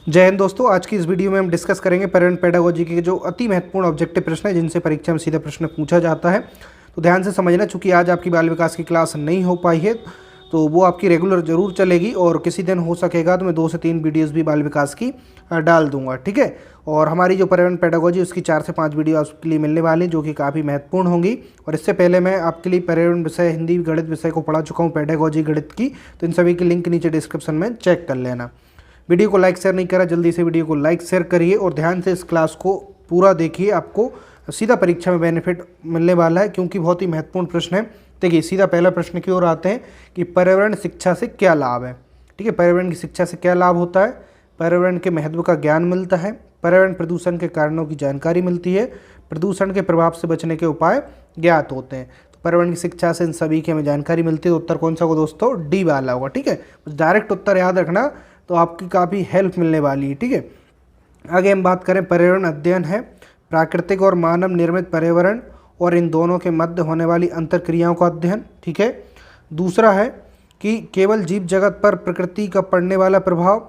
जय हिंद दोस्तों। आज की इस वीडियो में हम डिस्कस करेंगे पर्यावरण पेडागोजी के जो अति महत्वपूर्ण ऑब्जेक्टिव प्रश्न है जिनसे परीक्षा में सीधा प्रश्न पूछा जाता है। तो ध्यान से समझना, चूंकि आज आपकी बाल विकास की क्लास नहीं हो पाई है तो वो आपकी रेगुलर जरूर चलेगी और किसी दिन हो सकेगा तो मैं 2 से 3 वीडियोस भी बाल विकास की डाल दूंगा, ठीक है। और हमारी जो पर्यावरण पेडागोजी उसकी 4 से 5 वीडियो आपके लिए मिलने वाली जो कि काफ़ी महत्वपूर्ण होंगी। और इससे पहले मैं आपके लिए पर्यावरण विषय, हिंदी गणित विषय को पढ़ा चुका हूँ, पेडागोजी गणित की, तो इन सभी की लिंक नीचे डिस्क्रिप्शन में चेक कर लेना। वीडियो को लाइक शेयर नहीं करा, जल्दी से वीडियो को लाइक शेयर करिए और ध्यान से इस क्लास को पूरा देखिए, आपको सीधा परीक्षा में बेनिफिट मिलने वाला है क्योंकि बहुत ही महत्वपूर्ण प्रश्न है। देखिए सीधा पहला प्रश्न की ओर आते हैं कि पर्यावरण शिक्षा से क्या लाभ है। ठीक है, पर्यावरण की शिक्षा से क्या लाभ होता है? पर्यावरण के महत्व का ज्ञान मिलता है, पर्यावरण प्रदूषण के कारणों की जानकारी मिलती है, प्रदूषण के प्रभाव से बचने के उपाय ज्ञात होते हैं। तो पर्यावरण की शिक्षा से इन सभी की हमें जानकारी मिलती है। उत्तर कौन सा होगा दोस्तों? डी वाला होगा। ठीक है, डायरेक्ट उत्तर याद रखना तो आपकी काफ़ी हेल्प मिलने वाली है। ठीक है, आगे हम बात करें, पर्यावरण अध्ययन है प्राकृतिक और मानव निर्मित पर्यावरण और इन दोनों के मध्य होने वाली अंतरक्रियाओं का अध्ययन। ठीक है, दूसरा है कि केवल जीव जगत पर प्रकृति का पड़ने वाला प्रभाव,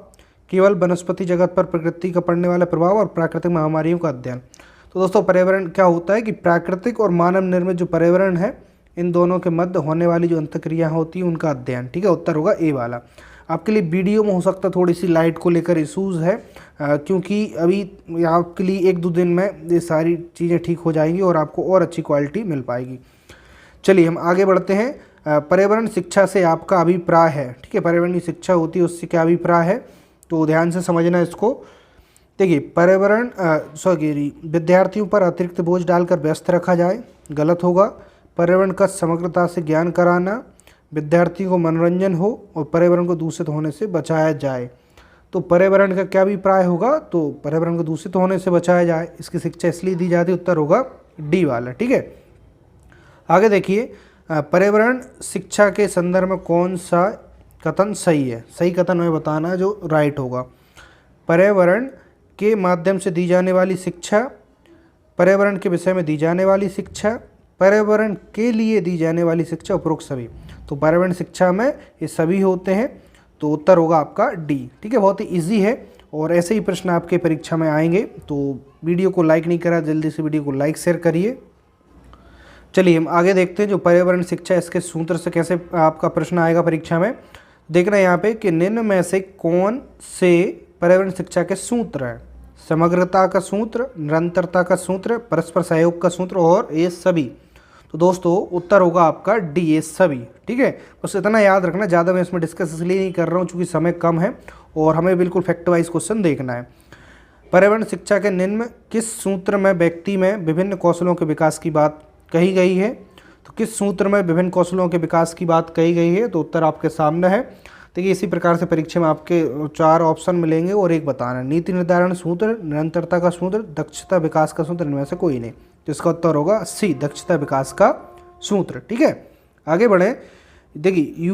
केवल वनस्पति जगत पर प्रकृति का पड़ने वाला प्रभाव और प्राकृतिक महामारियों का अध्ययन। तो दोस्तों पर्यावरण क्या होता है कि प्राकृतिक और मानव निर्मित जो पर्यावरण है इन दोनों के मध्य होने वाली जो अंतरक्रियाएं होती हैं उनका अध्ययन। ठीक है, उत्तर होगा ए वाला। आपके लिए वीडियो में हो सकता है थोड़ी सी लाइट को लेकर इशूज़ है क्योंकि अभी आपके लिए 1-2 दिन में ये सारी चीज़ें ठीक हो जाएंगी और आपको और अच्छी क्वालिटी मिल पाएगी। चलिए हम आगे बढ़ते हैं। पर्यावरण शिक्षा से आपका अभिप्राय है। ठीक है, पर्यावरण की शिक्षा होती है उससे क्या अभिप्राय है, तो ध्यान से समझना इसको। देखिए पर्यावरण विद्यार्थियों पर अतिरिक्त बोझ डालकर व्यस्त रखा जाए, गलत होगा। पर्यावरण का समग्रता से ज्ञान कराना, विद्यार्थियों को मनोरंजन हो और पर्यावरण को दूषित होने से बचाया जाए। तो पर्यावरण का क्या अभिप्राय होगा? तो पर्यावरण को दूषित होने से बचाया जाए, इसकी शिक्षा इसलिए दी जाती है। उत्तर होगा डी वाला। ठीक है, आगे देखिए, पर्यावरण शिक्षा के संदर्भ में कौन सा कथन सही है? सही कथन में बताना जो राइट होगा। पर्यावरण के माध्यम से दी जाने वाली शिक्षा, पर्यावरण के विषय में दी जाने वाली शिक्षा, पर्यावरण के लिए दी जाने वाली शिक्षा, उपरोक्त सभी। तो पर्यावरण शिक्षा में ये सभी होते हैं, तो उत्तर होगा आपका डी। ठीक है, बहुत ही इजी है और ऐसे ही प्रश्न आपके परीक्षा में आएंगे। तो वीडियो को लाइक नहीं करा, जल्दी से वीडियो को लाइक शेयर करिए। चलिए हम आगे देखते हैं जो पर्यावरण शिक्षा, इसके सूत्र से कैसे आपका प्रश्न आएगा परीक्षा में। देखना यहाँ पे कि निम्न में से कौन से पर्यावरण शिक्षा के सूत्र हैं? समग्रता का सूत्र, निरंतरता का सूत्र, परस्पर सहयोग का सूत्र और ये सभी। तो दोस्तों उत्तर होगा आपका डी, ये सभी। ठीक है, बस इतना याद रखना, ज़्यादा मैं इसमें डिस्कस इसलिए नहीं कर रहा हूँ क्योंकि समय कम है और हमें बिल्कुल फैक्ट वाइज क्वेश्चन देखना है। पर्यावरण शिक्षा के निम्न किस सूत्र में व्यक्ति में विभिन्न कौशलों के विकास की बात कही गई है? तो किस सूत्र में विभिन्न कौशलों के विकास की बात कही गई है? तो उत्तर आपके सामने है। देखिए इसी प्रकार से परीक्षा में आपके 4 ऑप्शन मिलेंगे और एक बताना। नीति निर्धारण सूत्र, निरंतरता का सूत्र, दक्षता विकास का सूत्र, इनमें से कोई नहीं। तो इसका उत्तर होगा सी, दक्षता विकास का सूत्र। ठीक है, आगे बढ़ें। देखिए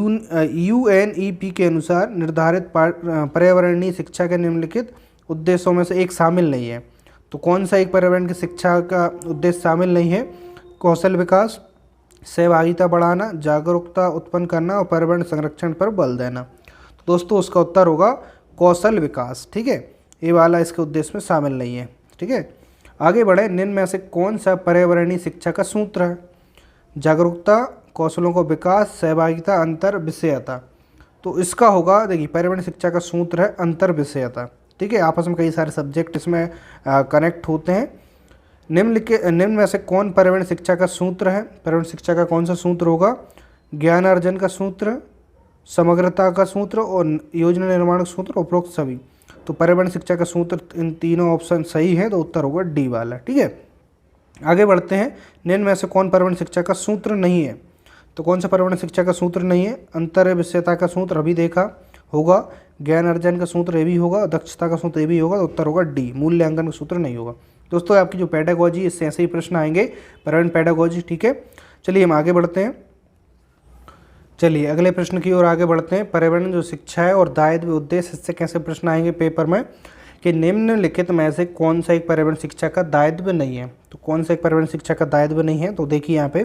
UNEP के अनुसार निर्धारित पर्यावरणीय शिक्षा के निम्नलिखित उद्देश्यों में से एक शामिल नहीं है। तो कौन सा एक पर्यावरण की शिक्षा का उद्देश्य शामिल नहीं है? कौशल विकास, सहभागिता बढ़ाना, जागरूकता उत्पन्न करना और पर्यावरण संरक्षण पर बल देना। तो दोस्तों उसका उत्तर होगा कौशल विकास। ठीक है, ये वाला इसके उद्देश्य में शामिल नहीं है। ठीक है, आगे बढ़े। निम्न में से कौन सा पर्यावरणीय शिक्षा का सूत्र है? जागरूकता, कौशलों को विकास, सहभागिता, अंतर विषयता। तो इसका होगा, देखिए पर्यावरण शिक्षा का सूत्र है अंतर विषयता। ठीक है, आपस में कई सारे सब्जेक्ट इसमें कनेक्ट होते हैं। निम्न में से कौन पर्यावरण शिक्षा का सूत्र है? पर्यावरण शिक्षा का कौन सा सूत्र होगा? ज्ञानार्जन का सूत्र, समग्रता का सूत्र और योजना निर्माण का सूत्र, उपरोक्त सभी। तो पर्यावरण शिक्षा का सूत्र इन तीनों ऑप्शन सही है, तो उत्तर होगा डी वाला। ठीक है, आगे बढ़ते हैं। निम्न में से कौन पर्यावरण शिक्षा का सूत्र नहीं है? तो कौन सा पर्यावरण शिक्षा का सूत्र नहीं है? अंतर विषयता का सूत्र अभी देखा होगा, ज्ञान अर्जन का सूत्र ये भी होगा, दक्षता का सूत्र ये भी होगा, तो उत्तर होगा डी, मूल्यांकन का सूत्र नहीं होगा। दोस्तों आपकी जो पेडागोजी, इससे ऐसे ही प्रश्न आएंगे, पर्यावरण पेडागोजी। ठीक है, चलिए हम आगे बढ़ते हैं। चलिए अगले प्रश्न की ओर आगे बढ़ते हैं। पर्यावरण जो शिक्षा है और दायित्व उद्देश्य, इससे कैसे प्रश्न आएंगे पेपर में कि निम्नलिखित में से कौन सा एक पर्यावरण शिक्षा का दायित्व नहीं है? तो कौन सा एक पर्यावरण शिक्षा का दायित्व नहीं है? तो देखिए यहाँ पे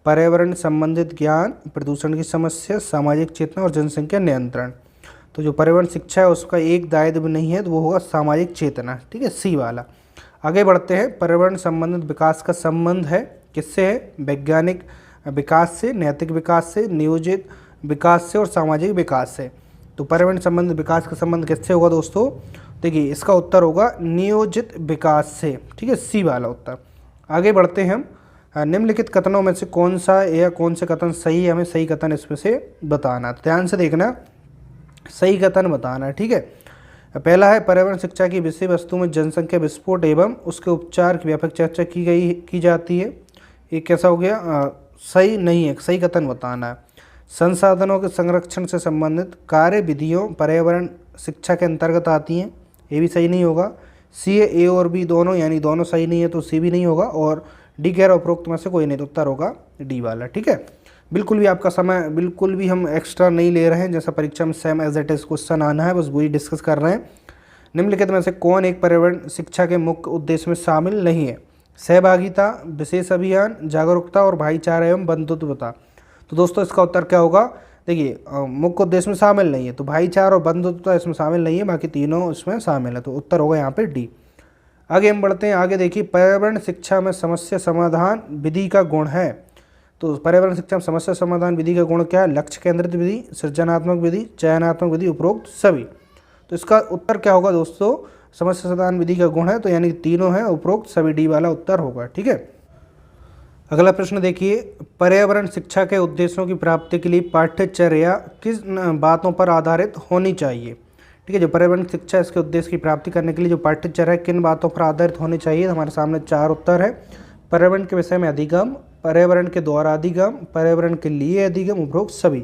पर्यावरण संबंधित ज्ञान, प्रदूषण की समस्या, सामाजिक चेतना और जनसंख्या नियंत्रण। तो जो पर्यावरण शिक्षा है उसका एक दायित्व नहीं है, तो वो होगा सामाजिक चेतना। ठीक है, सी वाला। आगे बढ़ते हैं। पर्यावरण संबंधित विकास का संबंध है किससे है? वैज्ञानिक विकास से, नैतिक विकास से, नियोजित विकास से और सामाजिक विकास से। तो पर्यावरण संबंधित विकास का संबंध किससे होगा दोस्तों? देखिए इसका उत्तर होगा नियोजित विकास से। ठीक है, सी वाला उत्तर। आगे बढ़ते हैं हम। निम्नलिखित कथनों में से कौन सा या कौन से कथन सही है? हमें सही कथन इसमें से बताना। ध्यान से देखना, सही कथन बताना है। ठीक है, पहला है पर्यावरण शिक्षा की विषय वस्तु में जनसंख्या विस्फोट एवं उसके उपचार की व्यापक चर्चा की जाती है। ये कैसा हो गया? सही नहीं है, सही कथन बताना है। संसाधनों के संरक्षण से संबंधित कार्य विधियों पर्यावरण शिक्षा के अंतर्गत आती हैं, ये भी सही नहीं होगा। सी है ए और बी दोनों, यानी दोनों सही नहीं है, तो सी भी नहीं होगा। और डी कह रहा उपरोक्त में से कोई नहीं, तो उत्तर होगा डी वाला। ठीक है, बिल्कुल भी आपका समय बिल्कुल भी हम एक्स्ट्रा नहीं ले रहे हैं, जैसा परीक्षा में same as it is question आना है, बस वही डिस्कस कर रहे हैं। निम्नलिखित में से कौन एक पर्यावरण शिक्षा के मुख्य उद्देश्य में शामिल नहीं है? सहभागिता, विशेष अभियान, जागरूकता और भाईचारा एवं बंधुत्वता। तो दोस्तों इसका उत्तर क्या होगा? देखिए मुख्य उद्देश्य में शामिल नहीं है, तो भाईचारा और बंधुत्वता इसमें शामिल नहीं है, बाकी तीनों इसमें शामिल है, तो उत्तर होगा यहाँ पे डी। आगे हम बढ़ते हैं। आगे देखिए, पर्यावरण शिक्षा में समस्या समाधान विधि का गुण है। तो पर्यावरण शिक्षा में समस्या समाधान विधि का गुण क्या है? लक्ष्य केंद्रित विधि, सृजनात्मक विधि, चयनात्मक विधि, उपरोक्त सभी। तो इसका उत्तर क्या होगा दोस्तों? समस्या समाधान विधि का गुण है, तो यानी कि तीनों है, उपरोक्त सभी, डी वाला उत्तर होगा। ठीक है, अगला प्रश्न देखिए, पर्यावरण शिक्षा के उद्देश्यों की प्राप्ति के लिए पाठ्यचर्या किस बातों पर आधारित होनी चाहिए? ठीक है, जो पर्यावरण शिक्षा इसके उद्देश्य की प्राप्ति करने के लिए जो पाठ्यचर्या किन बातों पर आधारित होनी चाहिए? हमारे सामने चार उत्तर है। पर्यावरण के विषय में अधिगम, पर्यावरण के द्वारा अधिगम, पर्यावरण के लिए अधिगम, उपरोक्त सभी।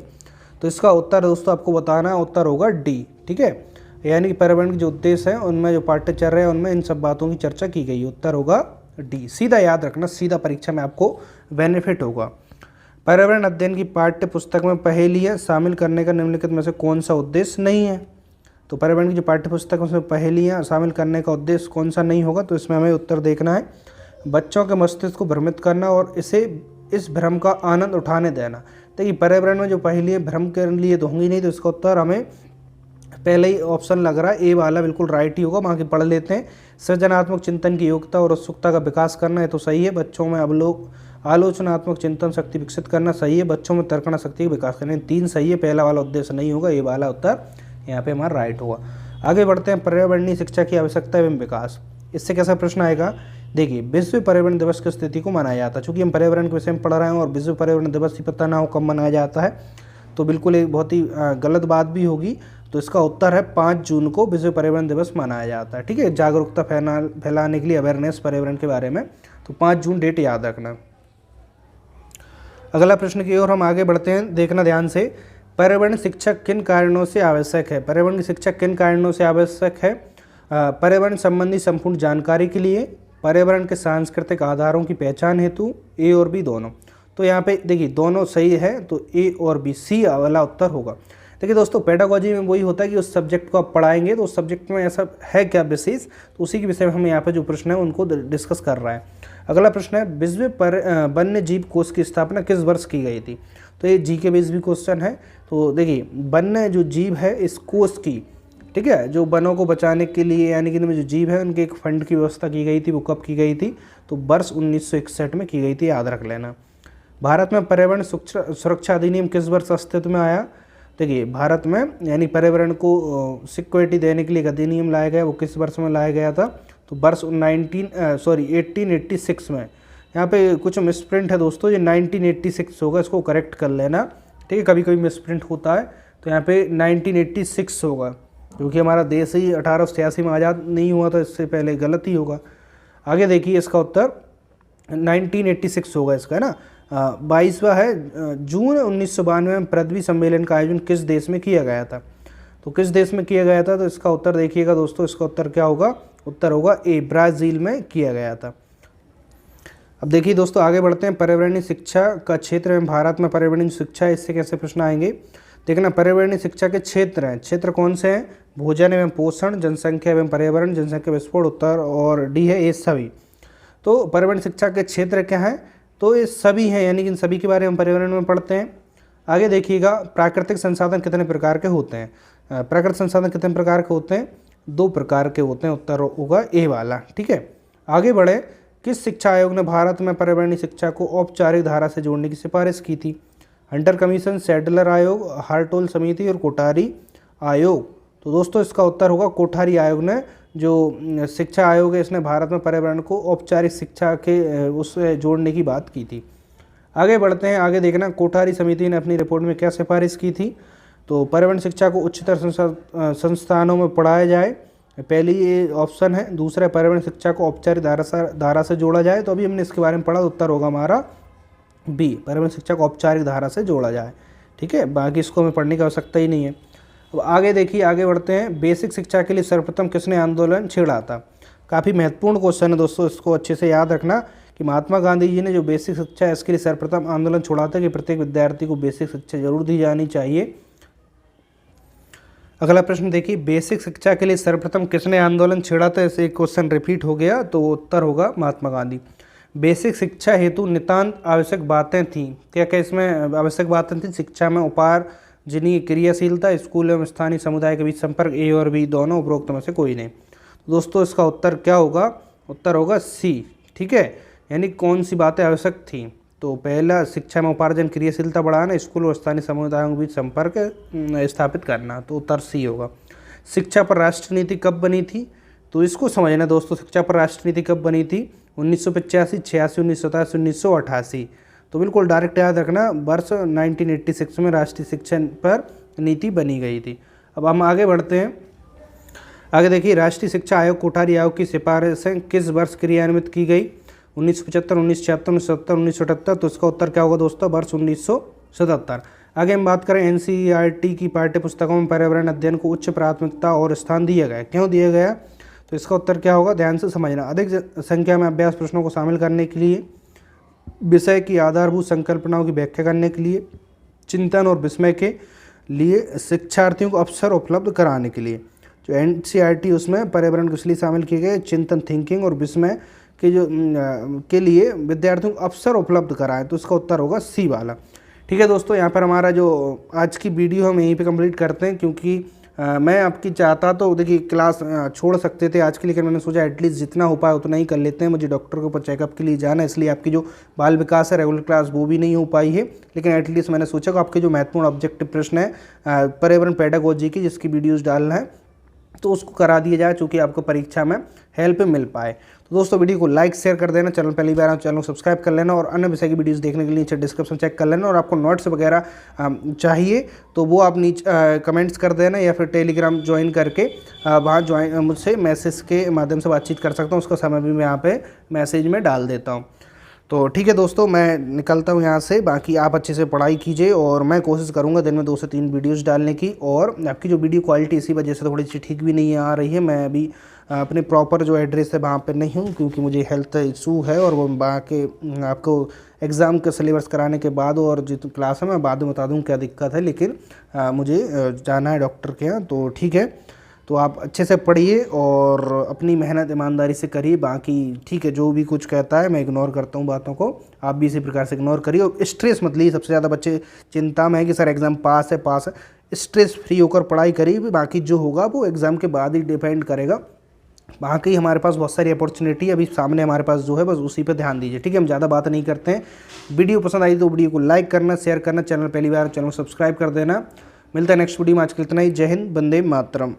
तो इसका उत्तर दोस्तों आपको बताना है, उत्तर होगा डी। ठीक है, यानी कि पर्यावरण के जो उद्देश्य हैं उनमें जो पाठ्यचर्या है उनमें इन सब बातों की चर्चा की गई है, उत्तर होगा डी। सीधा याद रखना, सीधा परीक्षा में आपको बेनिफिट होगा। पर्यावरण अध्ययन की पाठ्य पुस्तक में पहेलियाँ शामिल करने का निम्नलिखित में से कौन सा उद्देश्य नहीं है? तो पर्यावरण की जो पाठ्य पुस्तक में पहेलियाँ शामिल करने का उद्देश्य कौन सा नहीं होगा? तो इसमें हमें उत्तर देखना है, बच्चों के मस्तिष्क को भ्रमित करना और इस भ्रम का आनंद उठाने देना। देखिए पर्यावरण में जो पहेलियाँ भ्रम के लिए तो होंगी नहीं, तो इसका उत्तर हमें पहले ही ऑप्शन लग रहा है ए वाला बिल्कुल राइट ही होगा। बाकी पढ़ लेते हैं। सृजनात्मक चिंतन की योग्यता और उत्सुकता का विकास करना है, तो सही है। बच्चों में आलोचनात्मक चिंतन शक्ति विकसित करना, सही है। बच्चों में तर्कना शक्ति का विकास करना, तीन सही है। पहला वाला उद्देश्य नहीं होगा, ए वाला उत्तर यहाँ पे हमारा राइट होगा। आगे बढ़ते हैं। पर्यावरणीय शिक्षा की आवश्यकता एवं विकास, इससे कैसा प्रश्न आएगा? देखिए, विश्व पर्यावरण दिवस किस तिथि को मनाया जाता है? चूंकि हम पर्यावरण के विषय में पढ़ रहे हैं और विश्व पर्यावरण दिवस ही पता ना हो कब मनाया जाता है, तो बिल्कुल एक बहुत ही गलत बात भी होगी। तो इसका उत्तर है 5 जून को विश्व पर्यावरण दिवस मनाया जाता है। ठीक है, जागरूकता फैलाने के लिए, अवेयरनेस पर्यावरण के बारे में। तो 5 जून डेट याद रखना। अगला प्रश्न की ओर हम आगे बढ़ते हैं, देखना ध्यान से। पर्यावरण शिक्षा किन कारणों से आवश्यक है? पर्यावरण की शिक्षा किन कारणों से आवश्यक है? पर्यावरण संबंधी संपूर्ण जानकारी के लिए, पर्यावरण के सांस्कृतिक आधारों की पहचान हेतु, ए और बी दोनों। तो यहाँ पे देखिए दोनों सही है, तो ए और बी, सी वाला उत्तर होगा। देखिए दोस्तों, पेडागोजी में वही होता है कि उस सब्जेक्ट को आप पढ़ाएंगे तो उस सब्जेक्ट में ऐसा है क्या विशेष, तो उसी के विषय में हम यहाँ पे जो प्रश्न है उनको डिस्कस कर रहे हैं। अगला प्रश्न है, विश्व वन्य जीव कोष की स्थापना किस वर्ष की गई थी? तो ये जी के बेस भी क्वेश्चन है। तो देखिए, वन्य जो जीव है इस कोष की, ठीक है, जो वनों को बचाने के लिए, यानी कि इनमें जो जीव है उनके एक फंड की व्यवस्था की गई थी, वो कब की गई थी? तो वर्ष 1961 में की गई थी, याद रख लेना। भारत में पर्यावरण सुरक्षा अधिनियम किस वर्ष अस्तित्व में आया? देखिए, भारत में यानी पर्यावरण को सिक्योरिटी देने के लिए अधिनियम लाया गया, वो किस वर्ष में लाया गया था? तो वर्ष 1886 में। यहाँ पे कुछ मिसप्रिंट है दोस्तों, ये 1986 होगा, इसको करेक्ट कर लेना। ठीक है, कभी कभी मिसप्रिंट होता है, तो यहाँ पे 1986 होगा, क्योंकि हमारा देश ही 1886 में आज़ाद नहीं हुआ था, इससे पहले गलत ही होगा। आगे देखिए, इसका उत्तर 1986 होगा इसका, है ना। 22वां है, जून 1992 में पृथ्वी सम्मेलन का आयोजन किस देश में किया गया था? तो किस देश में किया गया था? तो इसका उत्तर देखिएगा दोस्तों, इसका उत्तर क्या होगा? उत्तर होगा ए, ब्राज़ील में किया गया था। अब देखिए दोस्तों, आगे बढ़ते हैं। पर्यावरणीय शिक्षा का क्षेत्र में भारत में पर्यावरणीय शिक्षा, इससे कैसे प्रश्न आएंगे? देखना, पर्यावरणीय शिक्षा के क्षेत्र हैं, क्षेत्र कौन से हैं? भोजन एवं पोषण, जनसंख्या एवं पर्यावरण, जनसंख्या विस्फोट, उत्तर और डी है ये सभी। तो पर्यावरण शिक्षा के क्षेत्र क्या है? तो ये सभी हैं, यानी कि इन सभी के बारे में पर्यावरण में पढ़ते हैं। आगे देखिएगा, प्राकृतिक संसाधन कितने प्रकार के होते हैं। प्राकृतिक संसाधन कितने प्रकार के होते हैं, 2 प्रकार के होते हैं, उत्तर होगा ए वाला। ठीक है, आगे बढ़े, किस शिक्षा आयोग ने भारत में पर्यावरणीय शिक्षा को औपचारिक धारा से जोड़ने की सिफारिश की थी। हंटर कमीशन, सैडलर आयोग, हार्टोल समिति और कोठारी आयोग। तो दोस्तों इसका उत्तर होगा कोठारी आयोग ने, जो शिक्षा आयोग है इसने भारत में पर्यावरण को औपचारिक शिक्षा के उससे जोड़ने की बात की थी। आगे बढ़ते हैं, आगे देखना कोठारी समिति ने अपनी रिपोर्ट में क्या सिफारिश की थी। तो पर्यावरण शिक्षा को उच्चतर संस्थानों में पढ़ाया जाए, पहली ये ऑप्शन है। दूसरा, पर्यावरण शिक्षा को औपचारिक धारा से जोड़ा जाए। तो अभी हमने इसके बारे में पढ़ा, उत्तर होगा हमारा बी, पर्यावरण शिक्षा को औपचारिक धारा से जोड़ा जाए। ठीक है, बाकी इसको हमें पढ़ने की आवश्यकता ही नहीं है। अब आगे देखिए, आगे बढ़ते हैं, बेसिक शिक्षा के लिए सर्वप्रथम किसने आंदोलन छेड़ा था। काफ़ी महत्वपूर्ण क्वेश्चन है दोस्तों, इसको अच्छे से याद रखना कि महात्मा गांधी जी ने जो बेसिक शिक्षा है इसके लिए सर्वप्रथम आंदोलन छोड़ा था कि प्रत्येक विद्यार्थी को बेसिक शिक्षा जरूर दी जानी चाहिए। अगला प्रश्न देखिए, बेसिक शिक्षा के लिए सर्वप्रथम किसने आंदोलन छेड़ा था। ऐसे एक क्वेश्चन रिपीट हो गया, तो उत्तर होगा महात्मा गांधी। बेसिक शिक्षा हेतु नितांत आवश्यक बातें थीं। क्या क्या इसमें आवश्यक बातें थीं। शिक्षा में उपार्जनीय क्रियाशीलता, स्कूल एवं स्थानीय समुदाय के बीच संपर्क, ए और बी दोनों, उपरोक्त में से कोई नहीं। दोस्तों इसका उत्तर क्या होगा, उत्तर होगा सी। ठीक है, यानी कौन सी बातें आवश्यक थी। तो पहला, शिक्षा में उपार्जन क्रियाशीलता बढ़ाना, स्कूल और स्थानीय समुदायों के बीच संपर्क स्थापित करना। तो उत्तर सी होगा। शिक्षा पर राष्ट्र नीति कब बनी थी। तो इसको समझना दोस्तों, शिक्षा पर राष्ट्र नीति कब बनी थी, 1985, 86, 1987, 1988। तो बिल्कुल डायरेक्ट याद रखना, वर्ष 1986 में राष्ट्रीय शिक्षा पर नीति बनी गई थी। अब हम आगे बढ़ते हैं, आगे देखिए, राष्ट्रीय शिक्षा आयोग कोठारी आयोग की सिफारिशें किस वर्ष क्रियान्वित की गई। 1975, 1976, 1970, 1978। तो इसका उत्तर क्या होगा दोस्तों, वर्ष 1977। आगे हम बात करें, एनसीईआरटी की पाठ्य पुस्तकों में पर्यावरण अध्ययन को उच्च प्राथमिकता और स्थान दिया गया। क्यों दिया गया, तो इसका उत्तर क्या होगा, ध्यान से समझना। अधिक संख्या में अभ्यास प्रश्नों को शामिल करने के लिए, विषय की आधारभूत संकल्पनाओं की व्याख्या करने के लिए, चिंतन और विस्मय के लिए, शिक्षार्थियों को अवसर उपलब्ध कराने के लिए। जो एनसीईआरटी उसमें पर्यावरण को इसलिए शामिल किए गए, चिंतन, थिंकिंग और विस्मय के लिए विद्यार्थियों को अवसर उपलब्ध कराएं। तो इसका उत्तर होगा सी वाला। ठीक है दोस्तों, यहाँ पर हमारा जो आज की वीडियो हम यहीं पे कंप्लीट करते हैं, क्योंकि मैं आपकी चाहता तो देखिए क्लास छोड़ सकते थे आज के, लेकिन मैंने सोचा एटलीस्ट जितना हो पाए उतना ही कर लेते हैं। मुझे डॉक्टर के ऊपर चेकअप के लिए जाना है, इसलिए आपकी जो बाल विकास है रेगुलर क्लास वो भी नहीं हो पाई है। लेकिन एटलीस्ट मैंने सोचा कि आपके जो महत्वपूर्ण ऑब्जेक्टिव प्रश्न है पर्यावरण पेडागोजी की, जिसकी वीडियोज़ डालना है, तो उसको करा दिया जाए, चूँकि आपको परीक्षा में हेल्प मिल पाए। तो दोस्तों वीडियो को लाइक शेयर कर देना, चैनल पहली बार चैनल को सब्सक्राइब कर लेना, और अन्य विषय की वीडियोस देखने के लिए नीचे डिस्क्रिप्शन चेक कर लेना। और आपको नोट्स वगैरह चाहिए तो वो आप नीचे कमेंट्स कर देना, या फिर टेलीग्राम ज्वाइन करके वहाँ ज्वाइन मुझसे मैसेज के माध्यम से बातचीत कर सकता हूँ। उसका समय भी मैं यहाँ पे मैसेज में डाल देता हूँ। तो ठीक है दोस्तों, मैं निकलता हूँ यहाँ से। बाकी आप अच्छे से पढ़ाई कीजिए, और मैं कोशिश करूँगा दिन में 2 से 3 वीडियोस डालने की। और आपकी जो वीडियो क्वालिटी इसी वजह से थोड़ी सी ठीक भी नहीं आ रही है। मैं अभी अपने प्रॉपर जो एड्रेस है वहाँ पे नहीं हूँ, क्योंकि मुझे हेल्थ इशू है, और वो बाकी आपको एग्ज़ाम का सिलेबस कराने के बाद और जो क्लास है मैं बाद में बता दूँ क्या दिक्कत है। लेकिन मुझे जाना है डॉक्टर के यहाँ। तो ठीक है, तो आप अच्छे से पढ़िए और अपनी मेहनत ईमानदारी से करिए। बाकी ठीक है, जो भी कुछ कहता है मैं इग्नोर करता हूँ बातों को, आप भी इसी प्रकार से इग्नोर करिए। और स्ट्रेस मत लीजिए। सबसे ज़्यादा बच्चे चिंता में है कि सर एग्ज़ाम पास है। स्ट्रेस फ्री होकर पढ़ाई करिए, बाकी जो होगा वो एग्ज़ाम के बाद ही डिपेंड करेगा। बाकी हमारे पास बहुत सारी अपॉर्चुनिटी अभी सामने हमारे पास जो है, बस उसी पे ध्यान दीजिए। ठीक है, हम ज़्यादा बात नहीं करते हैं। वीडियो पसंद आई तो वीडियो को लाइक करना, शेयर करना, चैनल पहली बार चैनल को सब्सक्राइब कर देना। मिलता है नेक्स्ट वीडियो में। आज के इतना ही। जय हिंद, वंदे मातरम।